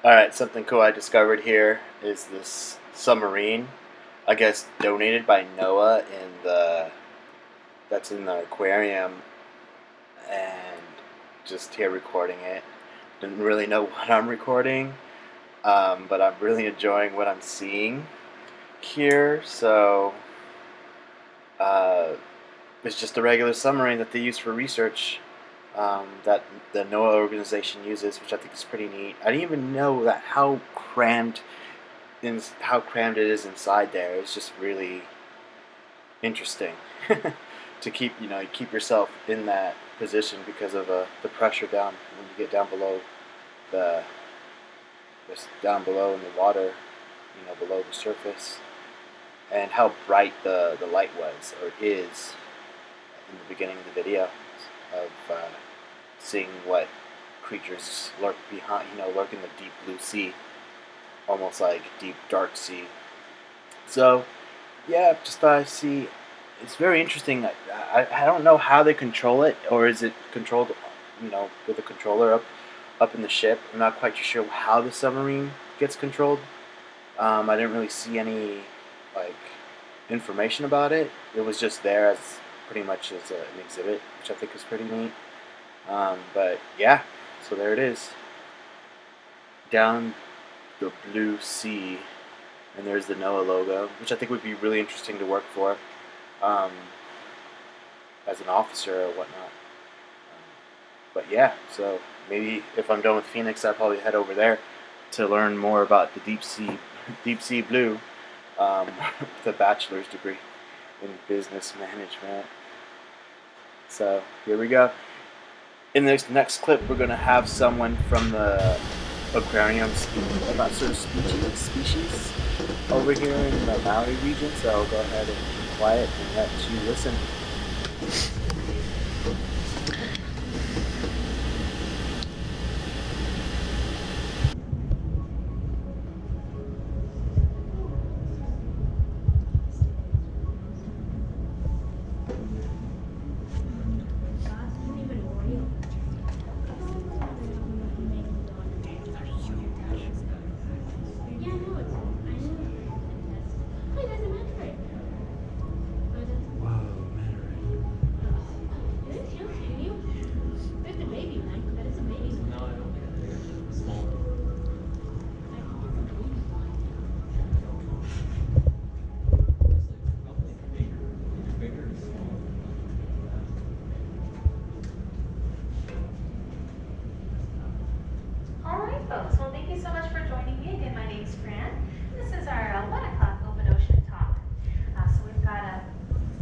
Alright, something cool I discovered here is this submarine, I guess donated by Noah that's in the aquarium, and just here recording it. Didn't really know what I'm recording, but I'm really enjoying what I'm seeing here. So it's just a regular submarine that they use for research, that the NOAA organization uses, which I think is pretty neat. I didn't even know that how crammed it is inside there. It's just really interesting to keep yourself in that position because of the pressure down when you get down below the just down below in the water, below the surface, and how bright the light was or is in the beginning of the video of seeing what creatures lurk in the deep blue sea, almost like deep dark sea. So, yeah, just thought I'd see. It's very interesting. I don't know how they control it, or is it controlled, with a controller up in the ship. I'm not quite sure how the submarine gets controlled. I didn't really see any information about it. It was just there as pretty much as an exhibit, which I think is pretty neat. But yeah, so there it is, down the blue sea, and there's the NOAA logo, which I think would be really interesting to work for, as an officer or whatnot. But yeah, so maybe if I'm done with Phoenix, I'll probably head over there to learn more about the deep sea blue, with a bachelor's degree in business management. So here we go. In this next clip, we're going to have someone from the aquarium speaking about certain species over here in the Maui region. So I'll go ahead and be quiet and let you listen. Folks, well, thank you so much for joining me. Again, my name's Fran. This is our 1 o'clock open ocean talk. So we've got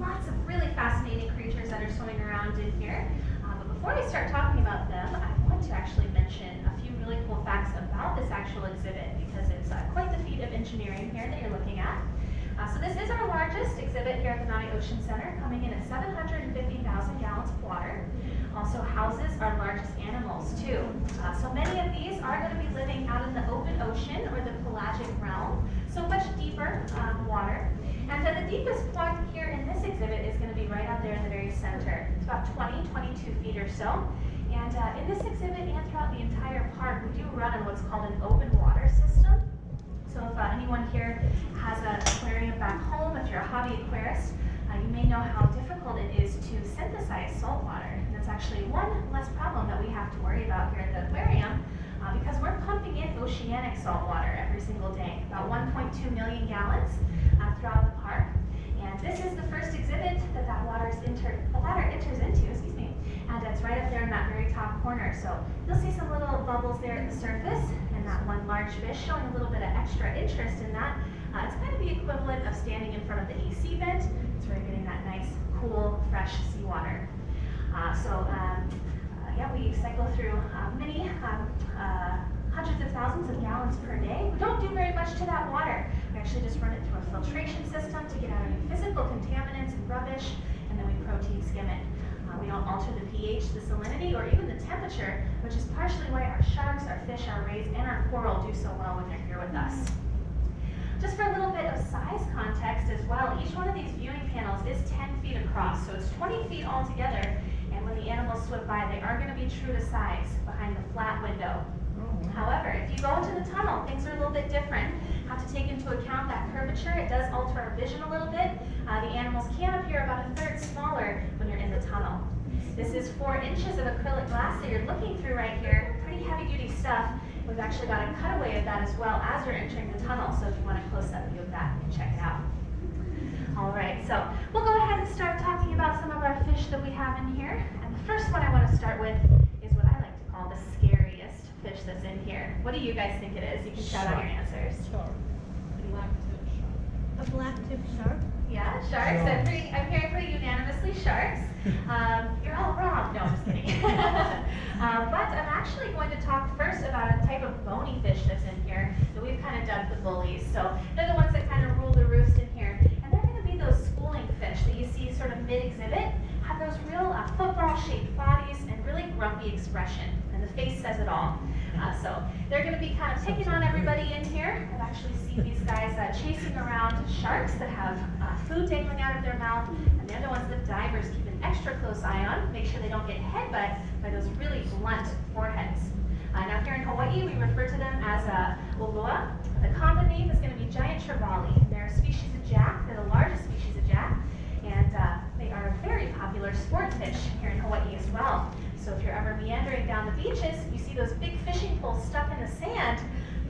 lots of really fascinating creatures that are swimming around in here. But before we start talking about them, I want to actually mention a few really cool facts about this actual exhibit, because it's quite the feat of engineering here that you're looking at. So this is our largest exhibit here at the Maui Ocean Center, coming in at 750,000 gallons of water. Also houses our largest animals too. So many of these are going to be living out in the open ocean or the pelagic realm, so much deeper water. And the deepest point here in this exhibit is going to be right out there in the very center. It's about 22 feet or so. And in this exhibit and throughout the entire park, we do run on what's called an open water system. So if anyone here has an aquarium back home, if you're a hobby aquarist, you may know how difficult it is to synthesize salt water. And that's actually one less problem that we have to worry about here at the aquarium, because we're pumping in oceanic salt water every single day, about 1.2 million gallons throughout the park. And this is the first exhibit that water enters into, and it's right up there in that very top corner. So you'll see some little bubbles there at the surface, and that one large fish showing a little bit of extra interest in that. It's kind of the equivalent of standing in front of the AC vent. It's where you're getting that nice, cool, fresh seawater. Yeah, we cycle through many hundreds of thousands of gallons per day. We don't do very much to that water. We actually just run it through a filtration system to get out any physical contaminants and rubbish, and then we protein skim it. We don't alter the pH, the salinity, or even the temperature, which is partially why our sharks, our fish, our rays, and our coral do so well when they're here with us. Just for a little bit of size context as well, each one of these viewing panels is 10 feet across, so it's 20 feet altogether, and when the animals swim by, they are going to be true to size behind the flat window. However, if you go into the tunnel, things are a little bit different. Have to take into account that curvature. It does alter our vision a little bit. The animals can appear about a third smaller when you're in the tunnel. This is 4 inches of acrylic glass that you're looking through right here. Pretty heavy-duty stuff. We've actually got a cutaway of that as well as you're entering the tunnel, so if you want a close-up view of that, you can check it out. All right, so we'll go ahead and start talking about some of our fish that we have in here. And the first one I want to start with is what I like to call the scariest fish that's in here. What do you guys think it is? You can shout out your answers. Shark. Black-tip shark. A black-tip shark? Yeah, sharks. I'm hearing pretty unanimously sharks. You're all wrong. No, I'm just kidding. But I'm actually going to talk first about a type of bony fish that's in here that we've kind of dubbed the bullies. So they're the ones that kind of rule the roost in here. And they're going to be those schooling fish that you see sort of mid-exhibit, have those real football-shaped bodies and really grumpy expression. And the face says it all. So they're going to be kind of picking on everybody in here. I've actually seen these guys chasing around sharks that have food dangling out of their mouth, and they're the ones that divers keep an extra close eye on, make sure they don't get headbutt by those really blunt foreheads. Now here in Hawaii, we refer to them as ulua. The common name is going to be giant trevally. They're a species of jack. They're the largest species of jack, and they are a very popular sport fish here in Hawaii as well. So if you're ever meandering down the beaches, you see those big fishing poles stuck in the sand,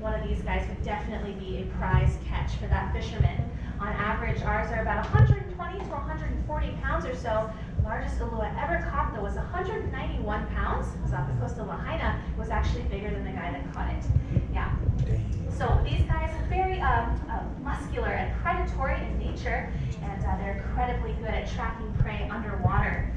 one of these guys would definitely be a prize catch for that fisherman. On average, ours are about 120 to 140 pounds or so. The largest ulua ever caught, though, was 191 pounds. It was off the coast of Lahaina. It was actually bigger than the guy that caught it. Yeah. So these guys are very muscular and predatory in nature, and they're incredibly good at tracking prey underwater.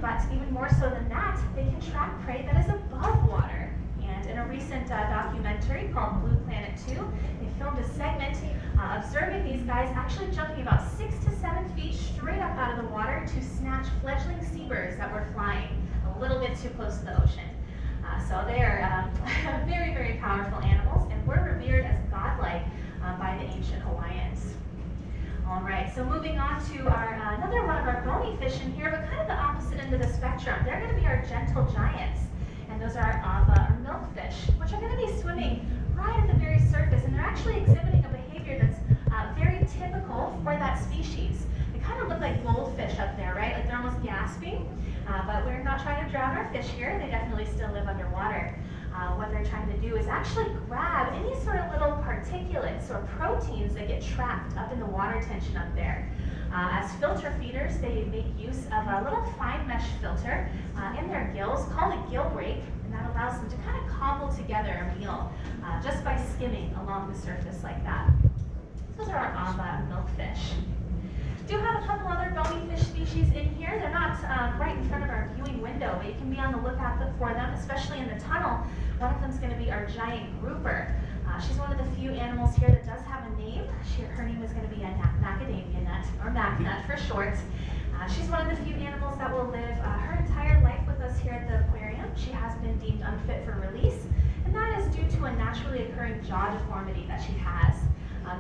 But even more so than that, they can track prey that is above water. And in a recent documentary called Blue Planet 2, they filmed a segment observing these guys actually jumping about 6 to 7 feet straight up out of the water to snatch fledgling seabirds that were flying a little bit too close to the ocean. So they are very, very powerful animals, and were revered as godlike by the ancient Hawaiians. All right, so moving on to our another one of our bony fish in here, but kind of the opposite end of the spectrum. They're going to be our gentle giants, and those are our milkfish, which are going to be swimming right at the very surface, and they're actually exhibiting a behavior that's very typical for that species. They kind of look like goldfish up there, right? Like they're almost gasping, but we're not trying to drown our fish here. They definitely still live underwater. What they're trying to do is actually grab any sort of little particulates or proteins that get trapped up in the water tension up there. As filter feeders, they make use of a little fine mesh filter in their gills called a gill rake, and that allows them to kind of cobble together a meal just by skimming along the surface like that. Those are our ava milkfish. Do have a couple other bony fish species in here. They're not right in front of our viewing window, but you can be on the lookout for them, especially in the tunnel. One of them is going to be our giant grouper. She's one of the few animals here that does have a name. Her name is going to be a macadamia nut, or macnut for short. She's one of the few animals that will live her entire life with us here at the aquarium. She has been deemed unfit for release, and that is due to a naturally occurring jaw deformity that she has.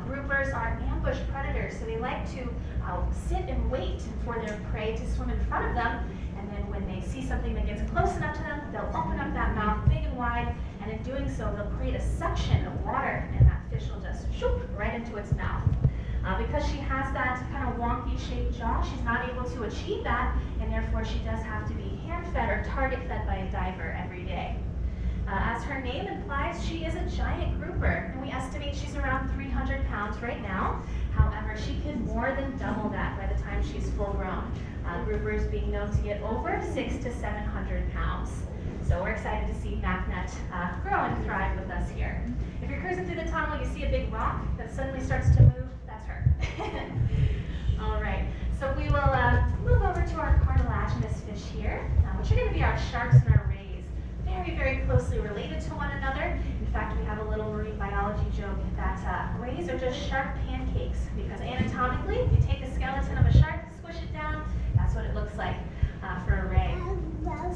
Groupers are ambush predators, so they like to sit and wait for their prey to swim in front of them, and then when they see something that gets close enough to them, they'll open up that mouth big and wide, and in doing so, they'll create a suction of water, and that fish will just shoop right into its mouth. Because she has that kind of wonky shaped jaw, she's not able to achieve that, and therefore she does have to be hand-fed or target-fed by a diver every day. As her name implies, she is a giant grouper, and we estimate she's around 300 pounds right now. However, she can more than double that by the time she's full grown. Groupers being known to get over 600 to 700 pounds. So we're excited to see macnut grow and thrive with us here. If you're cruising through the tunnel, you see a big rock that suddenly starts to move, that's her. All right, so we will move over to our cartilaginous fish here, which are going to be our sharks and our rays. Very, very closely related to one another. In fact, we have a little marine biology joke that rays are just shark pancakes, because anatomically, if you take the skeleton of a shark, squish it down, that's what it looks like for a ray.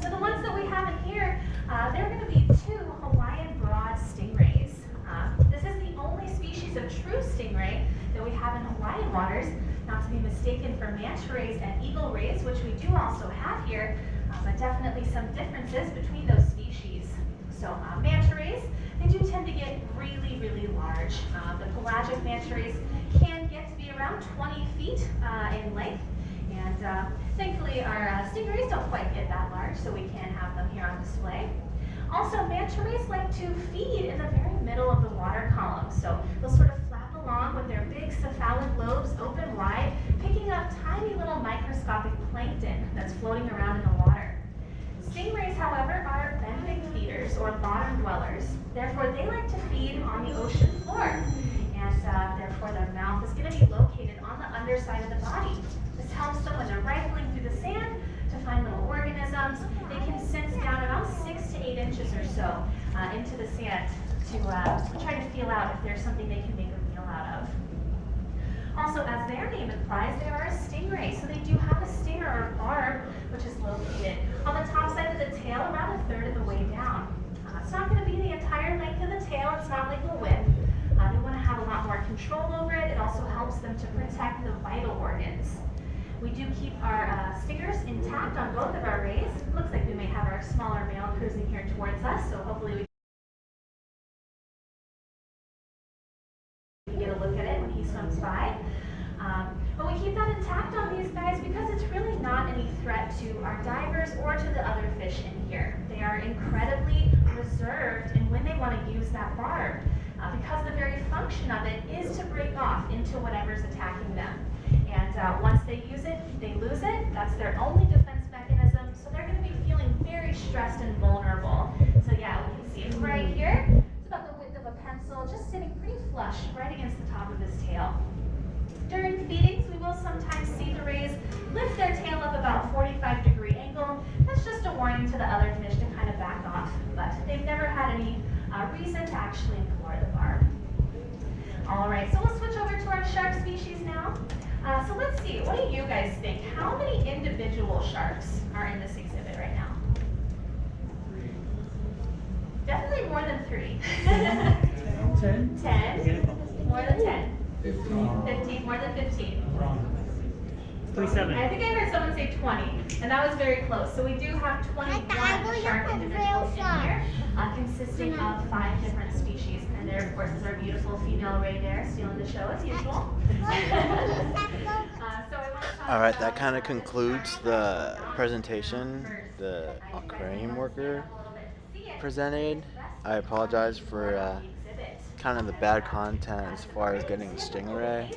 So the ones that we have in here, they're going to be 2 Hawaiian broad stingrays. This is the only species of true stingray that we have in Hawaiian waters, not to be mistaken for manta rays and eagle rays, which we do also have here, but definitely some differences between those species. So manta rays, they do tend to get really pelagic manta rays can get to be around 20 feet in length. And thankfully our stingrays don't quite get that large, so we can have them here on display. Also, manta rays like to feed in the very middle of the water column. So they'll sort of flap along with their big cephalic lobes open wide, picking up tiny little microscopic plankton that's floating around in the water. Stingrays, however, are benthic feeders or bottom dwellers. Therefore, they like to feed on the ocean floor. And therefore, their mouth is going to be located on the underside of the body. This helps them when they're rifling through the sand to find little organisms. They can sense down around 6 to 8 inches or so into the sand to try to feel out if there's something they can make a meal out of. Also, as their name implies, they are a stingray, so they do have a stinger or barb, which is located on the top side of the tail, around a third of the way down. It's not going to be the entire length of the tail. It's not like a whip. They want to have a lot more control over it. It also helps them to protect the vital organs. We do keep our stingers intact on both of our rays. Looks like we may have our smaller male cruising here towards us, so hopefully we can get a look at it when he swims by. But we keep that intact on these guys because it's really not any threat to our divers or to the other fish in here. They are incredibly reserved in when they want to use that barb because the very function of it is to break off into whatever's attacking them. And once they use it, they lose it. That's their only defense mechanism. So they're going to be feeling very stressed and vulnerable. So yeah, we can see it right here. It's about the width of a pencil, just sitting pretty flush right against the top of his tail. During feedings, we will sometimes see the rays lift their tail up about 45-degree angle. That's just a warning to the other fish to kind of back off. But they've never had any reason to actually implore the barb. All right, so we'll switch over to our shark species now. So let's see, what do you guys think? How many individual sharks are in this exhibit right now? 3. Definitely more than 3. 10. 10? More than 10. 15. 15, more than 15. 27. I think I heard someone say 20, and that was very close. So we do have 21 shark individuals in here, consisting of 5 different species. And there, of course, is our beautiful female ray there, stealing the show as usual. All right, that kind of concludes the presentation the aquarium worker presented. I apologize for kind of the bad content as far as getting the stingray.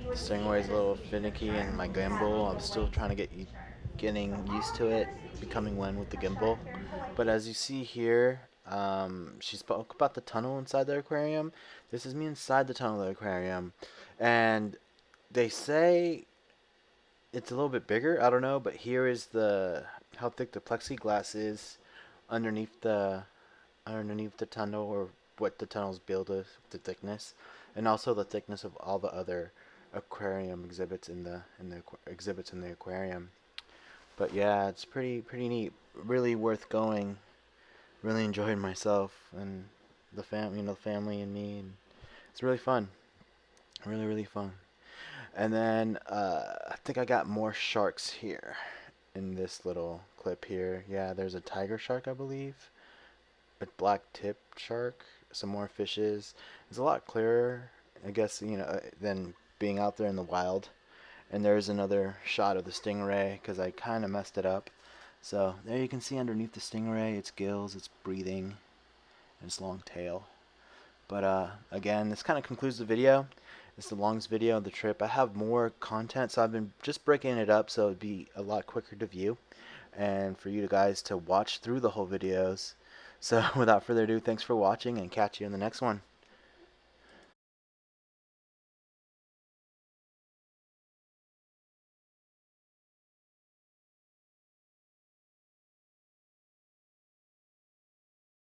The stingray's a little finicky and my gimbal. I'm still trying to getting used to it, becoming one with the gimbal. But as you see here, she spoke about the tunnel inside the aquarium. This is me inside the tunnel of the aquarium, and they say it's a little bit bigger. I don't know, but here is how thick the plexiglass is underneath the tunnel, or what the tunnel's built of, the thickness, and also the thickness of all the other aquarium exhibits in the aquarium. But yeah, it's pretty neat. Really worth going. Really enjoyed myself and the family and me, and it's really fun. Really fun. And then I think I got more sharks here in this little clip here. Yeah, there's a tiger shark, I believe. A black tip shark, some more fishes. It's a lot clearer, I guess, than being out there in the wild. And there's another shot of the stingray because I kind of messed it up. So there you can see underneath the stingray, its gills, its breathing, and its long tail. But again, this kind of concludes the video. It's the longest video of the trip. I have more content, so I've been just breaking it up so it'd be a lot quicker to view and for you guys to watch through the whole videos. So without further ado, thanks for watching, and catch you in the next one.